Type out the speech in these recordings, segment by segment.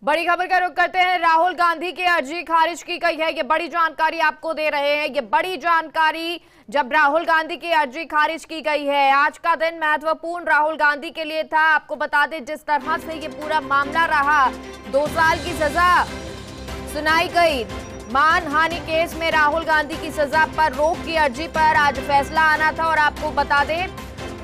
बड़ी खबर का रुख करते हैं। राहुल गांधी की अर्जी खारिज की गई है। ये बड़ी जानकारी आपको दे रहे हैं। ये बड़ी जानकारी जब राहुल गांधी की अर्जी खारिज की गई है। आज का दिन महत्वपूर्ण राहुल गांधी के लिए था। आपको बता दें जिस तरह से ये पूरा मामला रहा, 2 साल की सजा सुनाई गई। मानहानि केस में राहुल गांधी की सजा पर रोक की अर्जी पर आज फैसला आना था और आपको बता दें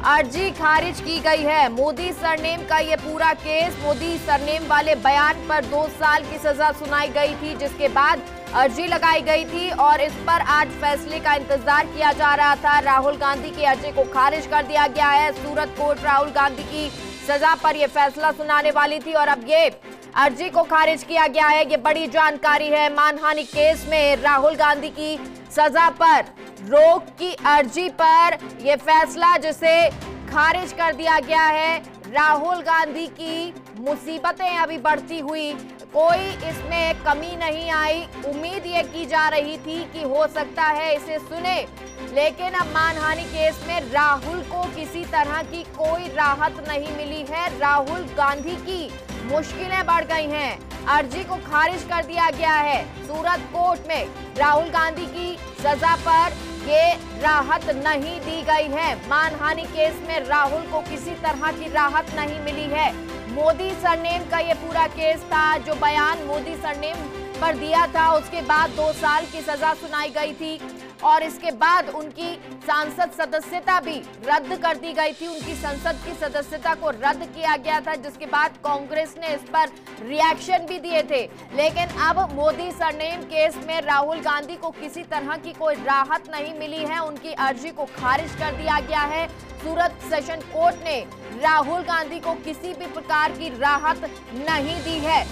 अर्जी खारिज की गई है। मोदी सरनेम का ये पूरा केस, मोदी सरनेम वाले बयान पर 2 साल की सजा सुनाई गई थी, जिसके बाद अर्जी लगाई गई थी और इस पर आज फैसले का इंतजार किया जा रहा था। राहुल गांधी की अर्जी को खारिज कर दिया गया है। सूरत कोर्ट राहुल गांधी की सजा पर यह फैसला सुनाने वाली थी और अब ये अर्जी को खारिज किया गया है। ये बड़ी जानकारी है। मानहानि केस में राहुल गांधी की सजा पर रोक की अर्जी पर यह फैसला जिसे खारिज कर दिया गया है। राहुल गांधी की मुसीबतें अभी बढ़ती हुई, कोई इसमें कमी नहीं आई। उम्मीद ये की जा रही थी कि हो सकता है इसे सुने, लेकिन अब मानहानि केस में राहुल को किसी तरह की कोई राहत नहीं मिली है। राहुल गांधी की मुश्किलें बढ़ गई हैं। अर्जी को खारिज कर दिया गया है। सूरत कोर्ट में राहुल गांधी की सजा पर ये राहत नहीं दी गई है। मानहानि केस में राहुल को किसी तरह की राहत नहीं मिली है। मोदी सरनेम का ये पूरा केस था। जो बयान मोदी सरनेम पर दिया था उसके बाद 2 साल की सजा सुनाई गई थी और इसके बाद उनकी सांसद सदस्यता भी रद्द कर दी गई थी। उनकी संसद की सदस्यता को रद्द किया गया था, जिसके बाद कांग्रेस ने इस पर रिएक्शन भी दिए थे। लेकिन अब मोदी सरनेम केस में राहुल गांधी को किसी तरह की कोई राहत नहीं मिली है। उनकी अर्जी को खारिज कर दिया गया है। सूरत सेशन कोर्ट ने राहुल गांधी को किसी भी प्रकार की राहत नहीं दी है।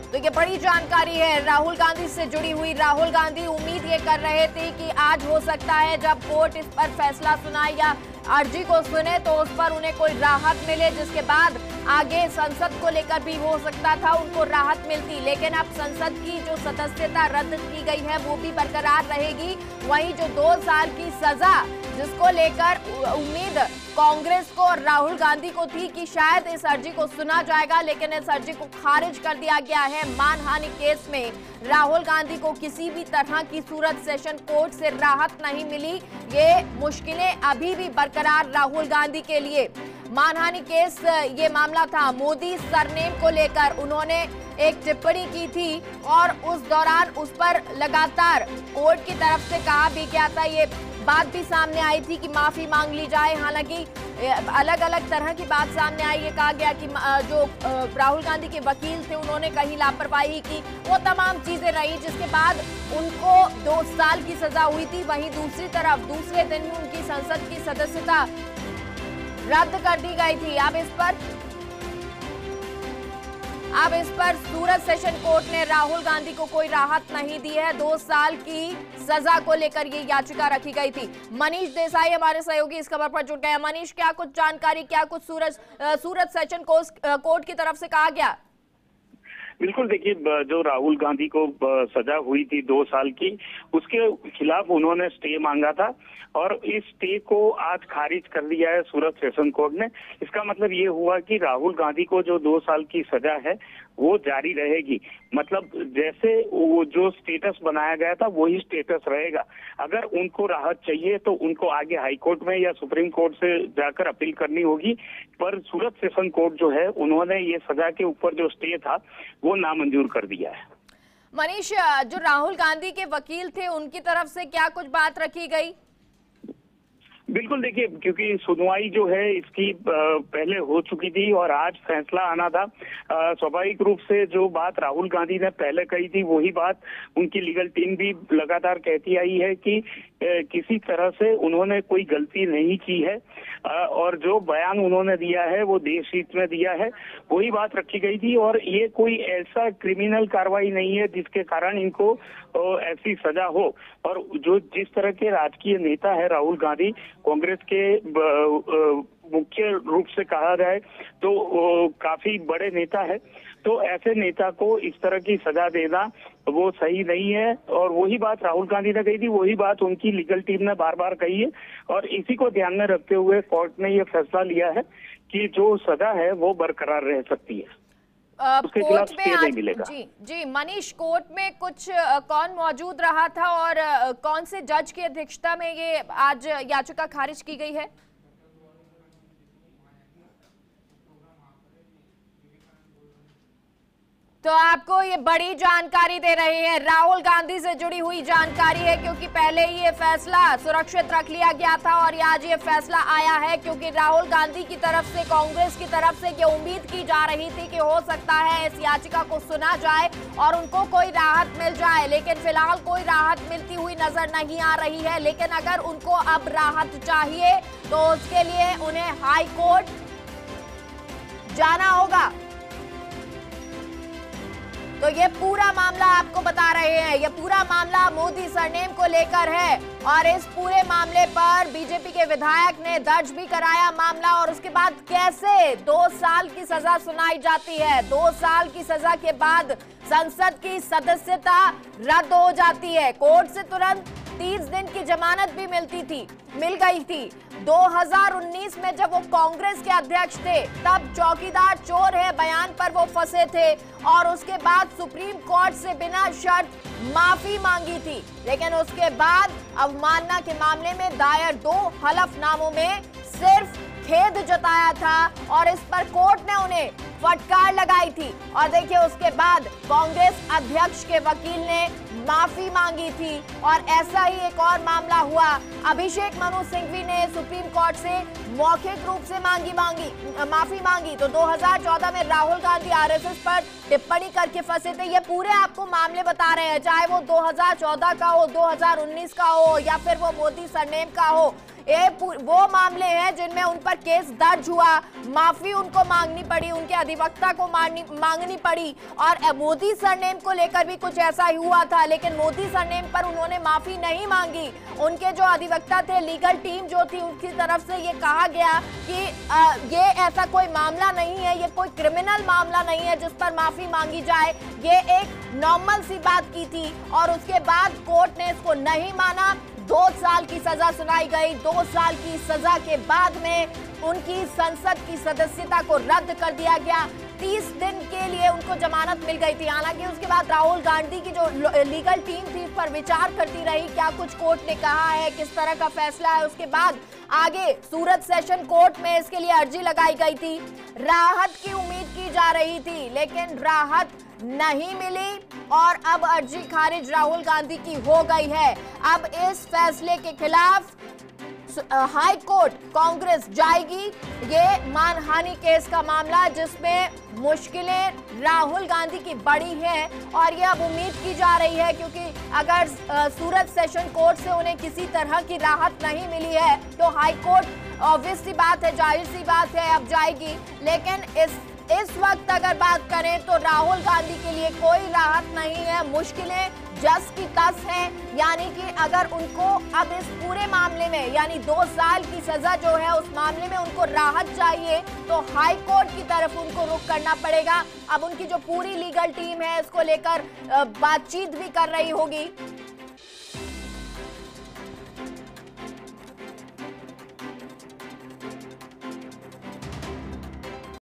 तो ये बड़ी जानकारी है राहुल गांधी से जुड़ी हुई। राहुल गांधी उम्मीद ये कर रहे थे कि आज हो सकता है जब कोर्ट इस पर फैसला सुनाए या अर्जी को सुने तो उस पर उन्हें कोई राहत मिले, जिसके बाद आगे संसद को लेकर भी हो सकता था उनको राहत मिलती। लेकिन अब संसद की जो सदस्यता रद्द की गई है वो भी बरकरार रहेगी। वहीं जो 2 साल की सजा जिसको लेकर उम्मीद कांग्रेस को और राहुल गांधी को थी कि शायद इस अर्जी को सुना जाएगा, लेकिन इस अर्जी को खारिज कर दिया गया है। मानहानि केस में राहुल गांधी को किसी भी तरह की सूरत सेशन कोर्ट से राहत नहीं मिली। ये मुश्किलें अभी भी बरकरार राहुल गांधी के लिए। मानहानि केस ये मामला था। मोदी सरनेम को लेकर उन्होंने एक टिप्पणी की थी और उस दौरान उस पर लगातार कोर्ट की तरफ से कहा भी गया था, ये बात भी सामने आई थी कि माफी मांग ली जाए। हालांकि अलग अलग तरह की बात सामने आई। ये कहा गया कि जो राहुल गांधी के वकील थे उन्होंने कहीं लापरवाही की, वो तमाम चीजें रही, जिसके बाद उनको 2 साल की सजा हुई थी। वहीं दूसरी तरफ दूसरे दिन ही उनकी संसद की सदस्यता रद्द कर दी गई थी। अब इस पर सूरत सेशन कोर्ट ने राहुल गांधी को कोई राहत नहीं दी है। 2 साल की सजा को लेकर ये याचिका रखी गई थी। मनीष देसाई हमारे सहयोगी इस खबर पर जुड़ गए। मनीष, क्या कुछ जानकारी, क्या कुछ सूरत सेशन कोर्ट की तरफ से कहा गया? बिल्कुल, देखिए, जो राहुल गांधी को सजा हुई थी 2 साल की, उसके खिलाफ उन्होंने स्टे मांगा था और इस स्टे को आज खारिज कर दिया है सूरत सेशन कोर्ट ने। इसका मतलब ये हुआ कि राहुल गांधी को जो 2 साल की सजा है वो जारी रहेगी। मतलब जैसे वो जो स्टेटस बनाया गया था वही स्टेटस रहेगा। अगर उनको राहत चाहिए तो उनको आगे हाई कोर्ट में या सुप्रीम कोर्ट से जाकर अपील करनी होगी, पर सूरत सेशन कोर्ट जो है उन्होंने ये सजा के ऊपर जो स्टे था वो नामंजूर कर दिया है। मनीष, जो राहुल गांधी के वकील थे उनकी तरफ से क्या कुछ बात रखी गई? बिल्कुल, देखिए, क्योंकि सुनवाई जो है इसकी पहले हो चुकी थी और आज फैसला आना था। स्वाभाविक रूप से जो बात राहुल गांधी ने पहले कही थी वही बात उनकी लीगल टीम भी लगातार कहती आई है कि किसी तरह से उन्होंने कोई गलती नहीं की है और जो बयान उन्होंने दिया है वो देश हित में दिया है, वही बात रखी गई थी। और ये कोई ऐसा क्रिमिनल कार्रवाई नहीं है जिसके कारण इनको ऐसी सजा हो। और जो जिस तरह के राजकीय नेता है राहुल गांधी, कांग्रेस के मुख्य रूप से कहा जाए तो काफी बड़े नेता है, तो ऐसे नेता को इस तरह की सजा देना वो सही नहीं है। और वही बात राहुल गांधी ने कही थी, वही बात उनकी लीगल टीम ने बार बार कही है और इसी को ध्यान में रखते हुए कोर्ट ने ये फैसला लिया है कि जो सजा है वो बरकरार रह सकती है। उसके खिलाफ कोर्ट में स्टे नहीं मिलेगा। जी जी मनीष, कोर्ट में कुछ कौन मौजूद रहा था और कौन से जज की अध्यक्षता में ये आज याचिका खारिज की गई है? तो आपको ये बड़ी जानकारी दे रहे हैं, राहुल गांधी से जुड़ी हुई जानकारी है, क्योंकि पहले ही ये फैसला सुरक्षित रख लिया गया था और आज ये फैसला आया है क्योंकि राहुल गांधी की तरफ से, कांग्रेस की तरफ से ये उम्मीद की जा रही थी कि हो सकता है इस याचिका को सुना जाए और उनको कोई राहत मिल जाए, लेकिन फिलहाल कोई राहत मिलती हुई नजर नहीं आ रही है। लेकिन अगर उनको अब राहत चाहिए तो उसके लिए उन्हें हाई कोर्ट जाना होगा। तो ये पूरा मामला आपको बता रहे हैं, ये पूरा मामला मोदी सरनेम को लेकर है और इस पूरे मामले पर बीजेपी के विधायक ने दर्ज भी कराया मामला और उसके बाद कैसे 2 साल की सजा सुनाई जाती है। 2 साल की सजा के बाद संसद की सदस्यता रद्द हो जाती है। कोर्ट से तुरंत 30 दिन की जमानत भी मिल गई थी। 2019 में जब वो कांग्रेस के अध्यक्ष थे तब चौकीदार चोर है बयान पर वो फंसे थे और उसके बाद सुप्रीम कोर्ट से बिना शर्त माफी मांगी थी, लेकिन उसके बाद अवमानना के मामले में दायर 2 हलफनामों में सिर्फ खेद जताया था और इस पर कोर्ट ने उन्हें फटकार लगाई थी। और देखिए उसके बाद कांग्रेस अध्यक्ष के वकील ने माफी मांगी थी और ऐसा ही एक और मामला हुआ। अभिषेक मनु सिंघवी ने सुप्रीम कोर्ट से मौखिक रूप से माफी मांगी। तो 2014 में राहुल गांधी आरएसएस पर टिप्पणी करके फंसे थे। ये पूरे आपको मामले बता रहे हैं, चाहे वो 2014 का हो, 2019 का हो या फिर वो मोदी सरनेम का हो। ये वो मामले हैं जिनमें उन पर केस दर्ज हुआ, माफी उनको मांगनी पड़ी, उनके अधिवक्ता को मांगनी पड़ी। और मोदी सरनेम को लेकर भी कुछ ऐसा ही हुआ था, लेकिन मोदी सरनेम पर उन्होंने माफी नहीं मांगी। उनके जो अधिवक्ता थे, लीगल टीम जो थी, उनकी तरफ से ये कहा गया कि ये ऐसा कोई मामला नहीं है, ये कोई क्रिमिनल मामला नहीं है जिस पर माफी मांगी जाए, ये एक नॉर्मल सी बात की थी। और उसके बाद कोर्ट ने इसको नहीं माना, 2 साल की सजा सुनाई गई। 2 साल की सजा के बाद में उनकी संसद की सदस्यता को रद्द कर दिया गया। 30 दिन के लिए उनको जमानत मिल गई थी। हालांकि उसके बाद राहुल गांधी की जो लीगल टीम थी इस पर विचार करती रही, क्या कुछ कोर्ट ने कहा है, किस तरह का फैसला है। उसके बाद आगे सूरत सेशन कोर्ट में इसके लिए अर्जी लगाई गई थी। राहत की उम्मीद की जा रही थी, लेकिन राहत नहीं मिली और अब अर्जी खारिज राहुल गांधी की हो गई है। अब इस फैसले के खिलाफ हाई कोर्ट कांग्रेस जाएगी। ये मानहानि केस का मामला जिसमें मुश्किलें राहुल गांधी की बड़ी हैं और ये अब उम्मीद की जा रही है, क्योंकि अगर सूरत सेशन कोर्ट से उन्हें किसी तरह की राहत नहीं मिली है तो हाई कोर्ट ऑब्वियस सी बात है, जाहिर सी बात है, अब जाएगी। लेकिन इस वक्त अगर बात करें तो राहुल गांधी के लिए कोई राहत नहीं है, मुश्किलें जस की तस हैं। यानी कि अगर उनको अब इस पूरे मामले में, यानी 2 साल की सजा जो है उस मामले में उनको राहत चाहिए तो हाई कोर्ट की तरफ उनको रुख करना पड़ेगा। अब उनकी जो पूरी लीगल टीम है इसको लेकर बातचीत भी कर रही होगी।